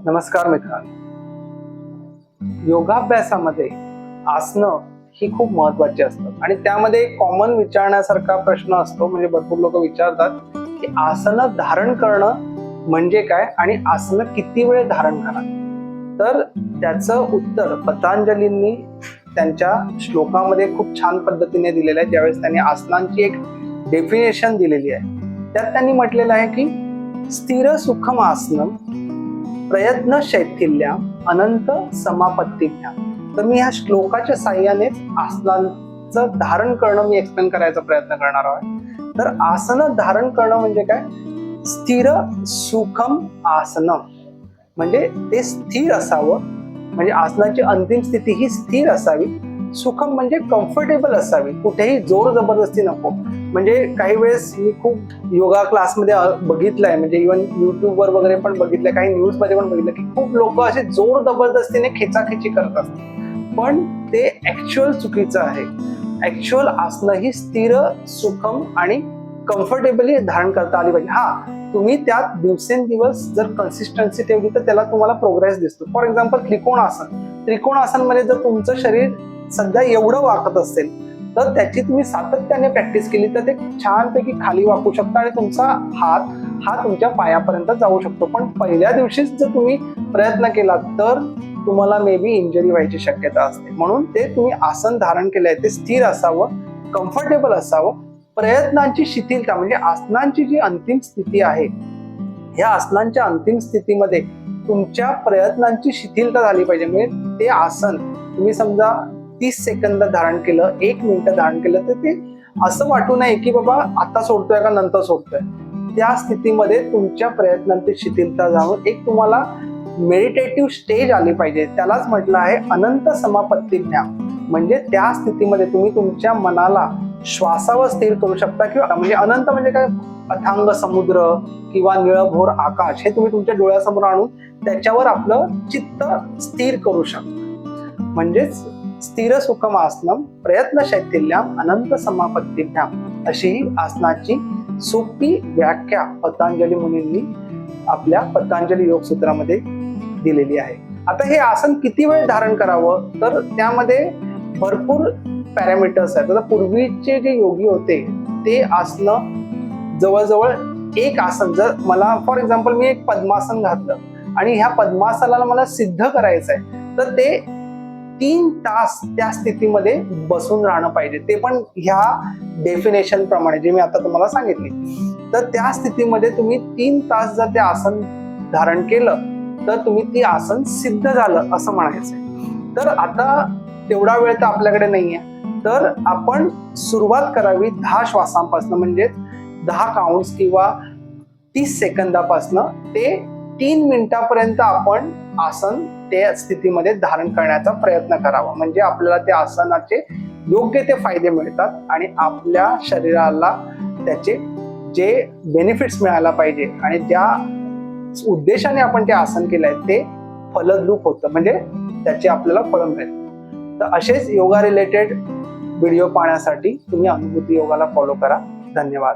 नमस्कार मित्रांनो, योगाभ्यासामध्ये आसनं ही खूप महत्वाची असतात आणि त्यामध्ये एक कॉमन विचारण्यासारखा प्रश्न असतो. म्हणजे भरपूर लोक विचारतात की आसनं धारण करणं म्हणजे काय आणि आसनं किती वेळ धारण करा. तर त्याचं उत्तर पतंजलींनी त्यांच्या श्लोकामध्ये खूप छान पद्धतीने दिलेलं आहे. ज्यावेळेस त्यांनी आसनांची एक डेफिनेशन दिलेली आहे, त्यात त्यांनी म्हटलेलं आहे की स्थिर सुखम आसनम प्रयत्न शैथिल्य अनंत समापत्तीभ्या. तर मी ह्या श्लोकाच्या साह्याने आसनांचं धारण करणं मी एक्सप्लेन करायचा प्रयत्न करणार आहे. तर आसन धारण करणं म्हणजे काय? स्थिर सुखम आसनं म्हणजे ते स्थिर असावं, म्हणजे आसनाची अंतिम स्थिती ही स्थिर असावी. सुखम म्हणजे कम्फर्टेबल असावी, कुठेही जोर जबरदस्ती नको. म्हणजे काही वेळेस मी खूप योगा क्लासमध्ये बघितलंय, म्हणजे इव्हन युट्यूबवर वगैरे पण बघितलंय, काही न्यूज मध्ये पण बघितलं की खूप लोक असे जोर जबरदस्तीने खेचाखेची करत असतात, पण ते ऍक्च्युअल चुकीचं आहे. ऍक्च्युअल आसनं ही स्थिर सुखम आणि कम्फर्टेबली धारण करता आली पाहिजे. हा, तुम्ही त्यात दिवसेंदिवस जर कन्सिस्टन्सी ठेवली तर त्याला तुम्हाला प्रोग्रेस दिसतो. फॉर एक्झाम्पल त्रिकोणासन मध्ये जर तुमचं शरीर सध्या एवढं वाकत असेल तर त्याची तुम्ही सातत्याने प्रॅक्टिस केली तर ते छानपैकी खाली वाकू शकता आणि तुमचा हात हा तुमच्या पायापर्यंत जाऊ शकतो. पण पहिल्या दिवशीच जर तुम्ही प्रयत्न केला तर तुम्हाला मे बी इंजरी व्हायची शक्यता असते. म्हणून ते तुम्ही आसन धारण केलंय ते स्थिर असावं, कम्फर्टेबल असावं. प्रयत्नांची शिथिलता म्हणजे आसनांची जी अंतिम स्थिती आहे, या आसनांच्या अंतिम स्थितीमध्ये तुमच्या प्रयत्नांची शिथिलता झाली पाहिजे. म्हणजे ते आसन तुम्ही समजा 30 सेकंद धारण केलं, 1 मिनिट धारण केलं, तर ते असं वाटू नये की बाबा आता सोडतोय का नंतर सोडतोय. त्या स्थितीमध्ये तुमच्या प्रयत्नांची शिथिलता जाऊन एक तुम्हाला मेडिटेटिव्ह स्टेज आली पाहिजे. त्यालाच म्हटलं आहे अनंत समापत्ती ज्ञान. म्हणजे त्या स्थितीमध्ये तुम्ही तुमच्या मनाला श्वासावर स्थिर करू शकता, किंवा म्हणजे अनंत म्हणजे काय, अथांग समुद्र किंवा निळभोर आकाश हे तुम्ही तुमच्या डोळ्यासमोर आणून त्याच्यावर आपलं चित्त स्थिर करू शकता. म्हणजेच स्थिर सुखम आसनम प्रयत्न शैथिल्यम अनंत समापत्तीभ्याम अशी ही आसनाची सोपी व्याख्या पतंजली मुनींनी आपल्या पतंजली योग सूत्रामध्ये दिलेली आहे. आता हे आसन किती वेळ धारण करावं, तर त्यामध्ये भरपूर पॅरामीटर्स आहेत. आता पूर्वीचे जे योगी होते ते आसनं जवळजवळ एक आसन, जर मला फॉर एक्झाम्पल मी एक पद्मासन घातलं आणि ह्या पद्मासनाला मला सिद्ध करायचं आहे तर ते 3 तास त्या स्थितीमध्ये बसून राहणं पाहिजे. ते पण ह्या डेफिनेशन प्रमाणे जे मी आता तुम्हाला सांगितले. तर त्या स्थितीमध्ये तुम्ही 3 तास जर ते आसन धारण केलं तर तुम्ही ती आसन सिद्ध झालं असं म्हणायचंय. तर आता तेवढा वेळ तर आपल्याकडे नाहीये, तर आपण सुरुवात करावी 10 श्वासांपासून, म्हणजे 10 काउंट्स किंवा 30 सेकंदापासून ते 3 मिनिटापर्यंत आपण आसन त्या स्थितीमध्ये धारण करण्याचा प्रयत्न करावा. म्हणजे आपल्याला त्या आसनाचे योग्य ते फायदे मिळतात आणि आपल्या शरीराला त्याचे जे बेनिफिट्स मिळायला पाहिजे आणि ज्या उद्देशाने आपण ते आसन केलंय ते फलद्रूप होतं, म्हणजे त्याचे आपल्याला फळ मिळेल. तर असेच योगा रिलेटेड व्हिडिओ पाहण्यासाठी तुम्ही अनुभूती योगाला फॉलो करा. धन्यवाद.